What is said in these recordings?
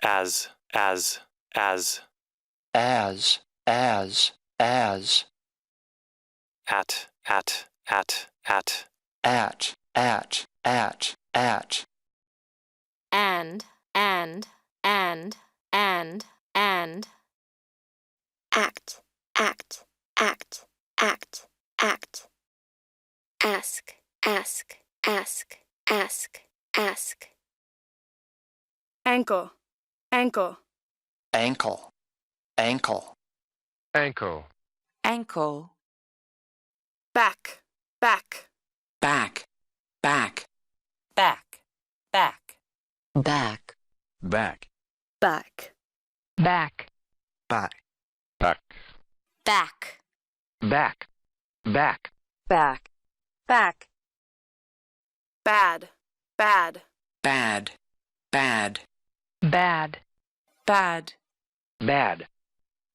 as, as, as, at, and, act, ask, ankle, ankle, ankle, back, back, back, back, back, back, back, back, back, back, back, back, back, back, bad,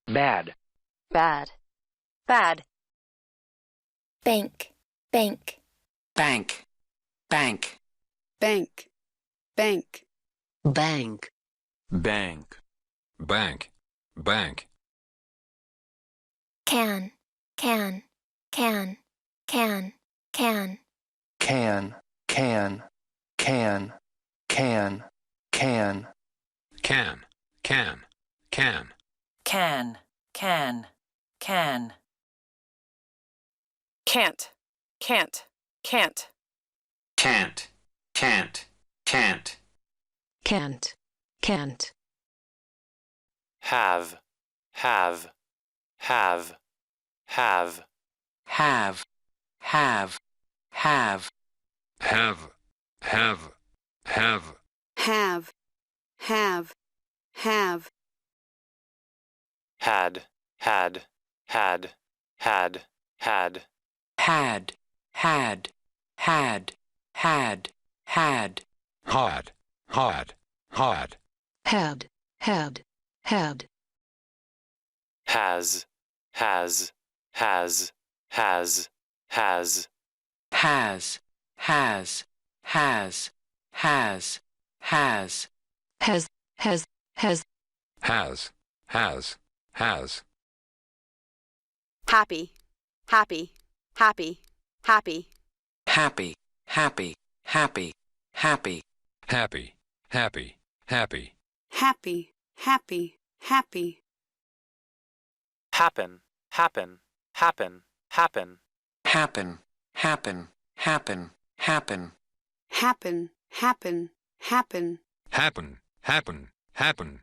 bad, bad, bad, bank, bank, bank, bank, can, can, can't, have, have, had, has, happy, happen,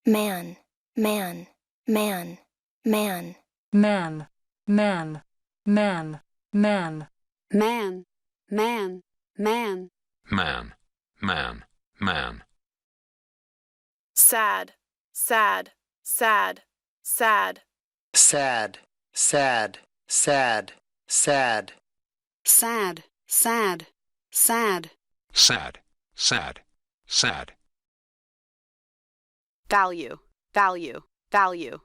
man, sad, sad, value, value,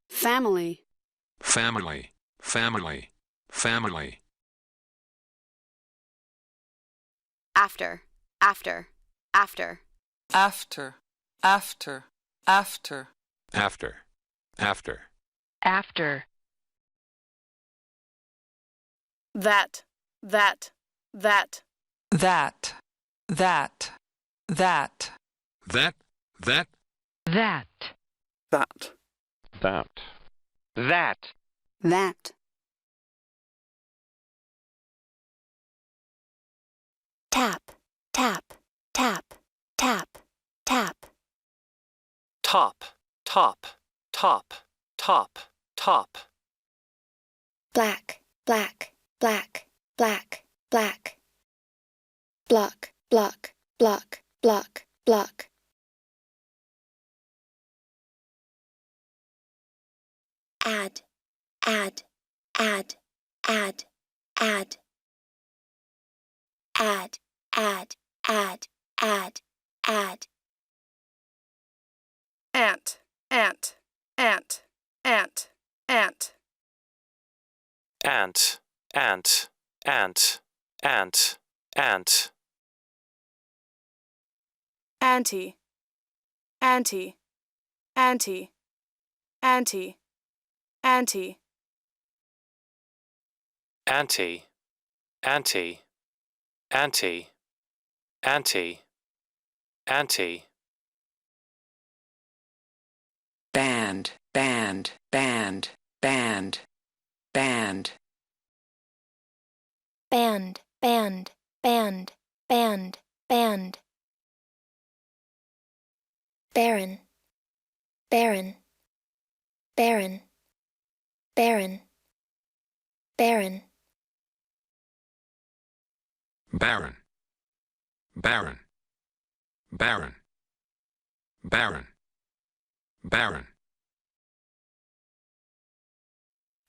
family, family, after, that, tap, top, black, bläck, add, add, add, add, add, add, add, add, add, ant, ant, ant, ant, ant, ant, ant, ant, ant, ant, anti, anti, anti, anti, anti, anti, anti, anti, anti, anti, band, band, band, band, band, band, band, band, band, band, baron, baron, baron, baron, baron, Baron, baron, baron, baron, baron,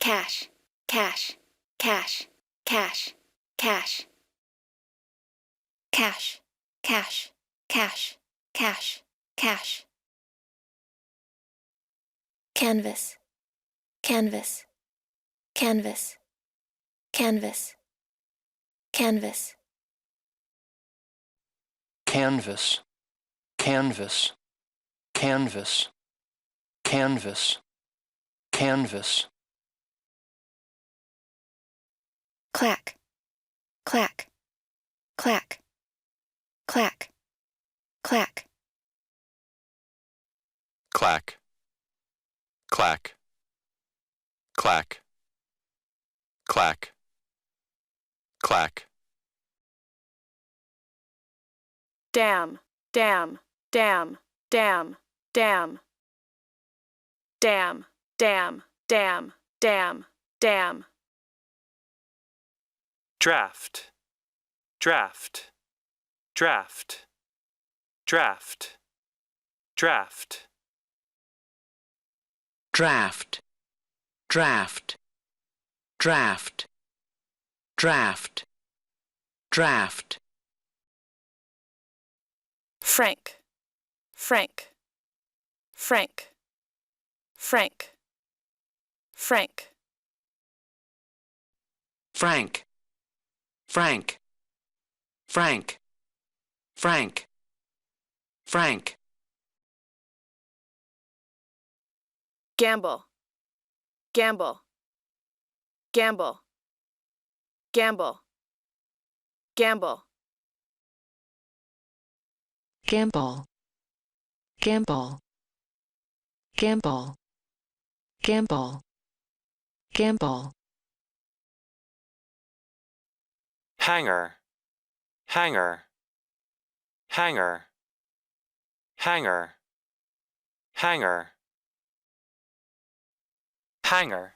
cash, cash, cash, cash, cash, cash, cash, cash, cash, cash, canvas, canvas, canvas, canvas, canvas, canvas, canvas, canvas, canvas, canvas, clack, clack, clack, clack, clack, clack, clack, clack, clack, clack, dam, dam, dam, dam, dam, dam, dam, dam, dam, dam, draft, draft, draft, draft, draft, draft, draft, draft, draft, draft, frank, frank, frank, frank, frank, frank, frank, frank, frank, frank, gamble, gamble, gamble, gamble, gamble, gamble, gamble, gamble, gamble, gamble, hanger, hanger, hanger, hanger, hanger, hanger,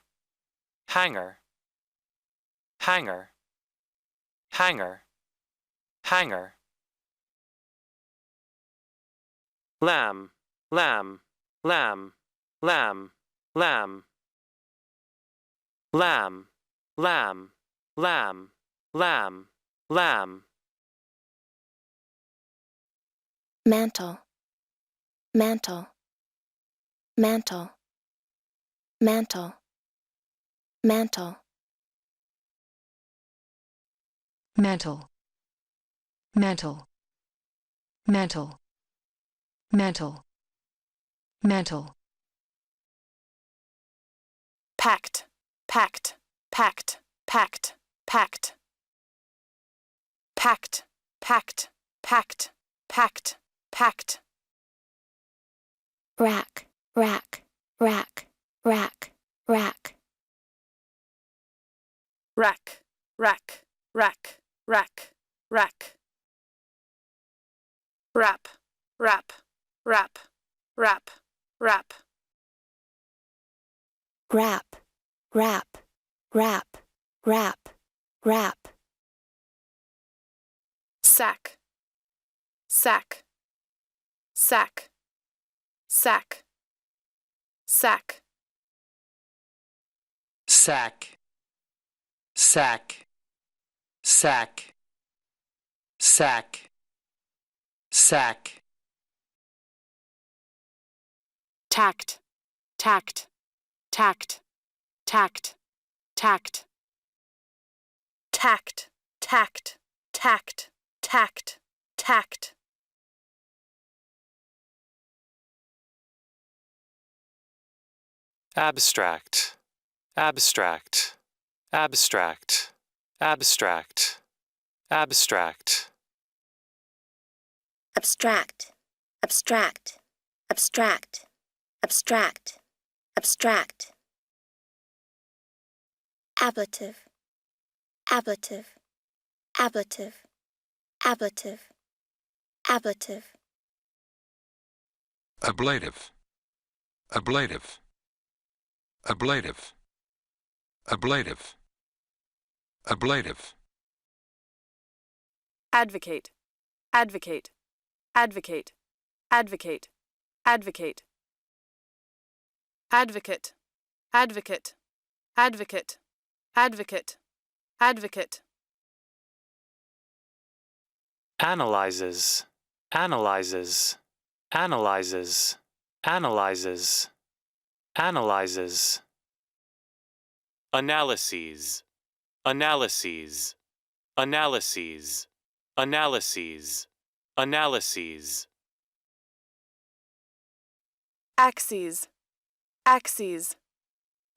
hanger, hanger, hanger, hanger, lamb, lamb, lamb, lamb, lamb, lamb, lamb, lamb, lamb, lamb, mantle, mantle, mantle, mantle, mantle, mantle, mantle, mantle, mantle, mantle, pact, pact, pact, pact, pact, pact, pact, pact, pact, pact, rack, rack, rack, rack, rack, rack, rack, rack, rack, rack, wrap, wrap, wrap, wrap, wrap, wrap, wrap, wrap, wrap, wrap, sack, sack, sack, sack, sack, sack, sack, sack, sack, sack. tact, tact, tact, tact, tact, tact, tact, tact, tact, tact. Abstract, abstract, abstract, abstract, abstract. abstract, abstract, abstract, abstract, abstract. Ablative, ablative, ablative, ablative, ablative. Ablative. Ablative. Ablative. Ablative. Ablative. Advocate, advocate, advocate, advocate, advocate. Advocate, advocate, advocate, advocate, advocate. Analyzes, analyzes, analyzes, analyzes, analyzes. Analyses, analyses, analyses, analyses, analyses. Axes, axes,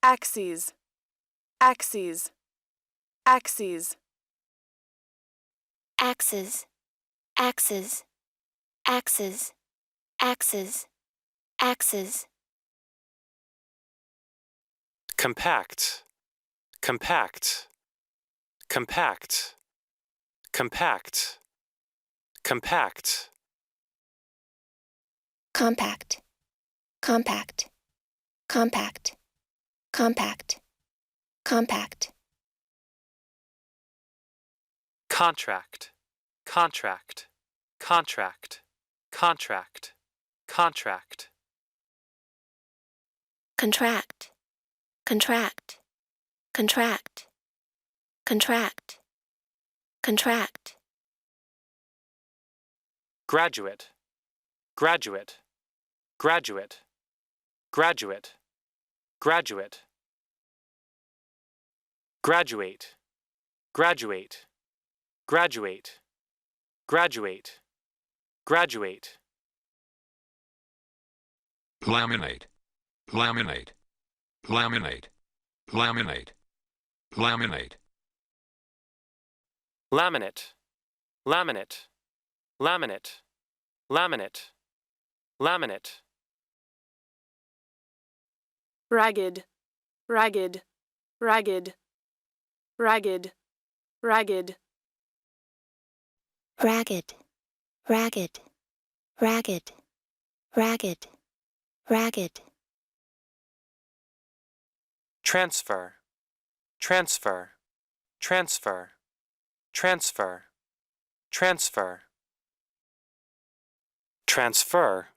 axes, axes, axes. Axes, axes, axes, axes, axes. Compact, compact, compact, compact, compact. Compact, compact, compact, compact, compact. Contract, contract, contract, contract, contract. Contract, contract, contract, contract, contract. Graduate, graduate, graduate, graduate, graduate. Graduate, graduate, graduate, graduate, graduate. Laminate. Laminate. Laminate. Laminate. Laminate. Laminate, laminate, laminate, laminate, laminate. Ragged, ragged, ragged, ragged, ragged. Ragged, ragged, ragged, ragged, ragged. Transfer, transfer, transfer, transfer, transfer. Transfer,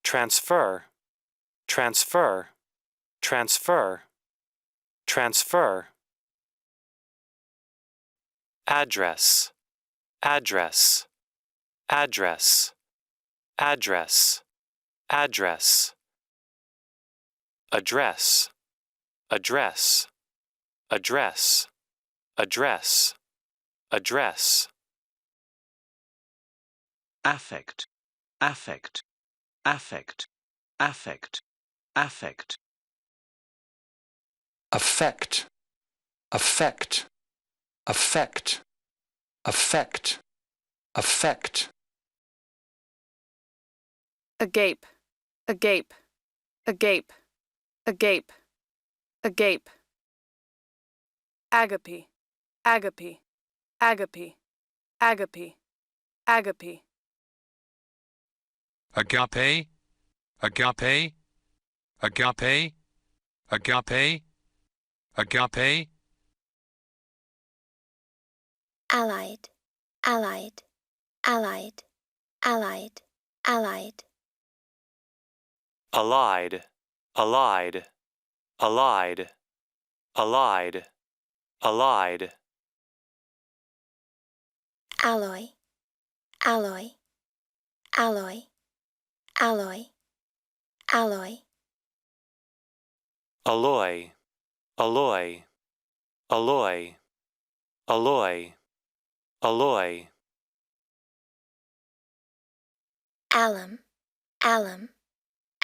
transfer, transfer, transfer, transfer. Address, address, address, address, address. Address, address, address, address, address. Affect, affect, affect, affect, affect. Affect, affect, affect, affect, affect. Agape, agape, agape, agape, agape. Agape, agape, agape, agape, agape. Agape. Agape. Agape. Agape. Agape. Allied, allied, allied, allied, allied. Allied, allied, allied, allied. allied, alloy, alloy, alloy, alloy, alloy, alloy, alloy, alloy, alloy, alloy, alum, alum,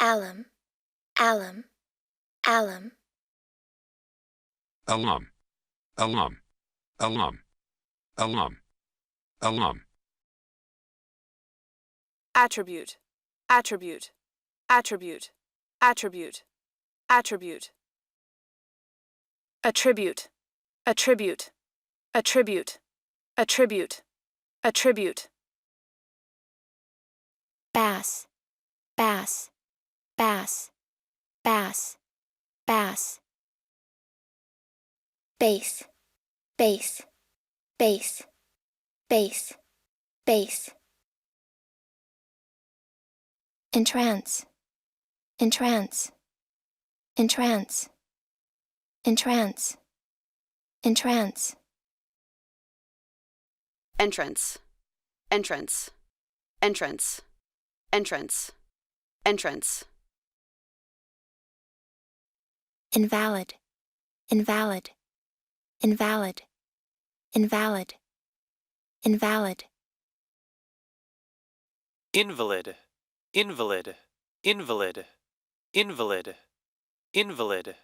alum, alum, alum, alum, alum, alum, alum, alum, attribute, attribute, attribute, attribute, attribute, attribute, attribute, attribute, attribute, attribute, bass, bass, bass, bass, bass, bass, bass, bass, bass, bass, entrance, entrance, entrance, entrance, entrance, entrance, entrance, entrance, entrance, entrance, invalid, invalid, invalid, invalid, invalid, invalid, invalid, invalid, invalid, invalid,